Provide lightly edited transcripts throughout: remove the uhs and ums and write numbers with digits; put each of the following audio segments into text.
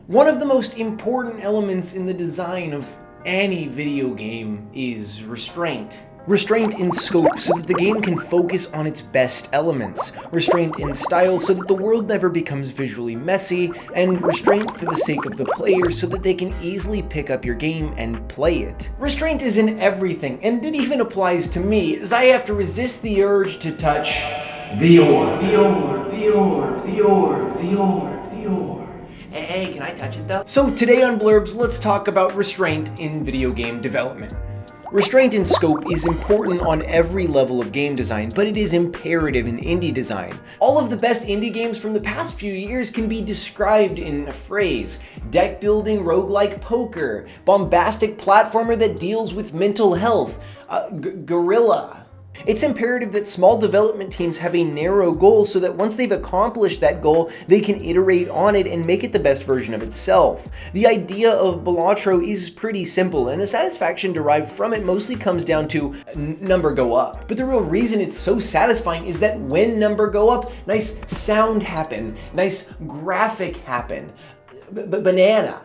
One of the most important elements in the design of any video game is restraint. Restraint in scope so that the game can focus on its best elements, restraint in style so that the world never becomes visually messy, and restraint for the sake of the player so that they can easily pick up your game and play it. Restraint is in everything, and it even applies to me, as I have to resist the urge to touch the orb. The orb, the orb, the orb, the orb, the orb. Hey, can I touch it though? So today on Blurbs, let's talk about restraint in video game development. Restraint in scope is important on every level of game design, but it is imperative in indie design. All of the best indie games from the past few years can be described in a phrase: deck building roguelike poker, bombastic platformer that deals with mental health, guerrilla. It's imperative that small development teams have a narrow goal so that once they've accomplished that goal, they can iterate on it and make it the best version of itself. The idea of Blurbs is pretty simple, and the satisfaction derived from it mostly comes down to number go up. But the real reason it's so satisfying is that when number go up, nice sound happen, nice graphic happen. Banana.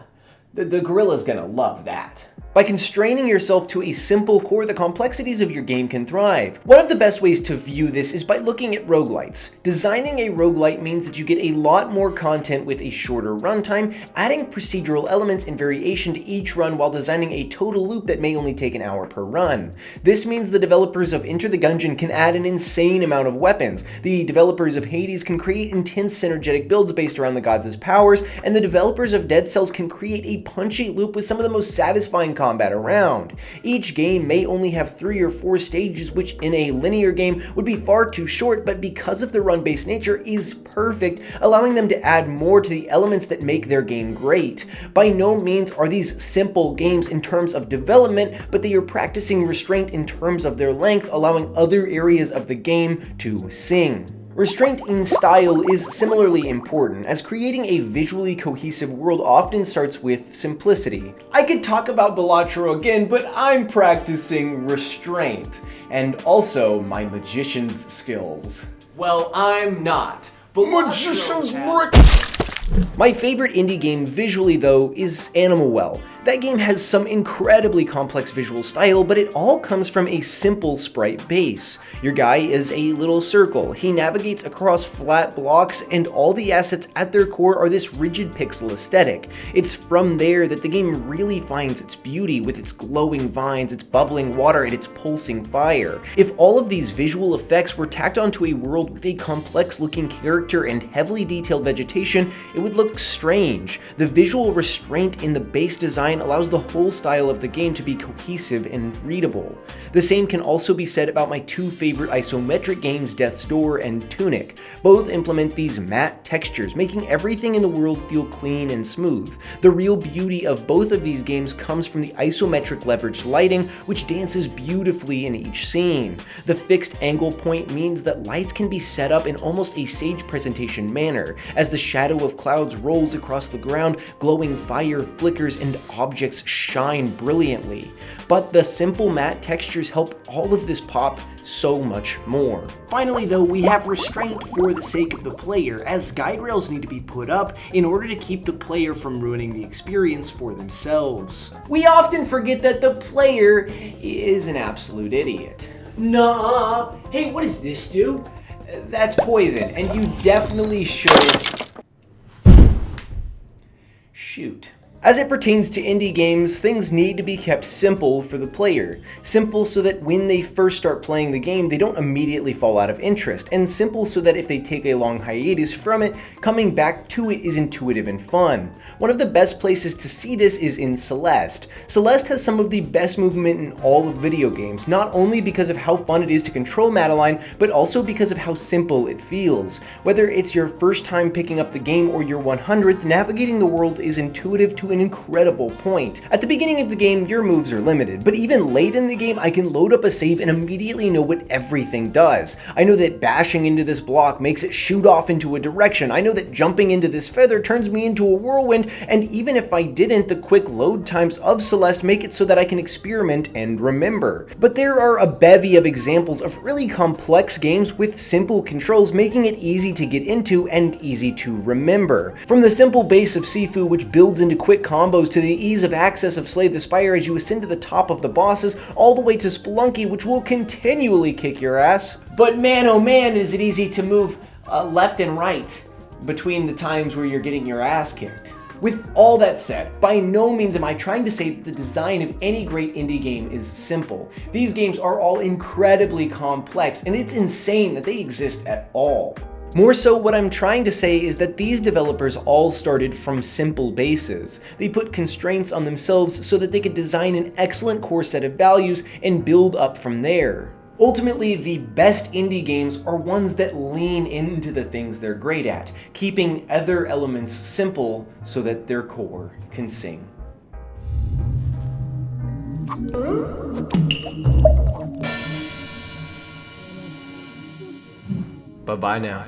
The gorilla's gonna love that. By constraining yourself to a simple core, the complexities of your game can thrive. One of the best ways to view this is by looking at roguelites. Designing a roguelite means that you get a lot more content with a shorter runtime, adding procedural elements and variation to each run while designing a total loop that may only take an hour per run. This means the developers of Enter the Gungeon can add an insane amount of weapons, the developers of Hades can create intense synergetic builds based around the gods' powers, and the developers of Dead Cells can create a punchy loop with some of the most satisfying combat around. Each game may only have 3 or 4 stages, which in a linear game would be far too short, but because of the run-based nature is perfect, allowing them to add more to the elements that make their game great. By no means are these simple games in terms of development, but they are practicing restraint in terms of their length, allowing other areas of the game to sing. Restraint in style is similarly important, as creating a visually cohesive world often starts with simplicity. I could talk about Blurbs again, but I'm practicing restraint, and also my magician's skills. Well, I'm not. Magician's brick! My favorite indie game visually, though, is Animal Well. That game has some incredibly complex visual style, but it all comes from a simple sprite base. Your guy is a little circle. He navigates across flat blocks, and all the assets at their core are this rigid pixel aesthetic. It's from there that the game really finds its beauty, with its glowing vines, its bubbling water, and its pulsing fire. If all of these visual effects were tacked onto a world with a complex-looking character and heavily detailed vegetation, it would look strange. The visual restraint in the base design allows the whole style of the game to be cohesive and readable. The same can also be said about my two favorite isometric games, Death's Door and Tunic. Both implement these matte textures, making everything in the world feel clean and smooth. The real beauty of both of these games comes from the isometric leveraged lighting, which dances beautifully in each scene. The fixed angle point means that lights can be set up in almost a stage presentation manner. As the shadow of clouds rolls across the ground, glowing fire flickers and objects shine brilliantly. But the simple matte textures help all of this pop so much more. Finally though, we have restraint for the sake of the player, as guide rails need to be put up in order to keep the player from ruining the experience for themselves. We often forget that the player is an absolute idiot. Nah, hey, what does this do? That's poison, and you definitely should shoot. As it pertains to indie games, things need to be kept simple for the player. Simple so that when they first start playing the game, they don't immediately fall out of interest, and simple so that if they take a long hiatus from it, coming back to it is intuitive and fun. One of the best places to see this is in Celeste. Celeste has some of the best movement in all of video games, not only because of how fun it is to control Madeline, but also because of how simple it feels. Whether it's your first time picking up the game or your 100th, navigating the world is intuitive to to an incredible point. At the beginning of the game, your moves are limited, but even late in the game, I can load up a save and immediately know what everything does. I know that bashing into this block makes it shoot off into a direction. I know that jumping into this feather turns me into a whirlwind, and even if I didn't, the quick load times of Celeste make it so that I can experiment and remember. But there are a bevy of examples of really complex games with simple controls, making it easy to get into and easy to remember. From the simple base of Sifu, which builds into quick combos, to the ease of access of Slay the Spire as you ascend to the top of the bosses, all the way to Spelunky, which will continually kick your ass. But man, oh man, is it easy to move left and right between the times where you're getting your ass kicked. With all that said, by no means am I trying to say that the design of any great indie game is simple. These games are all incredibly complex, and it's insane that they exist at all. More so, what I'm trying to say is that these developers all started from simple bases. They put constraints on themselves so that they could design an excellent core set of values and build up from there. Ultimately, the best indie games are ones that lean into the things they're great at, keeping other elements simple so that their core can sing. Bye-bye now.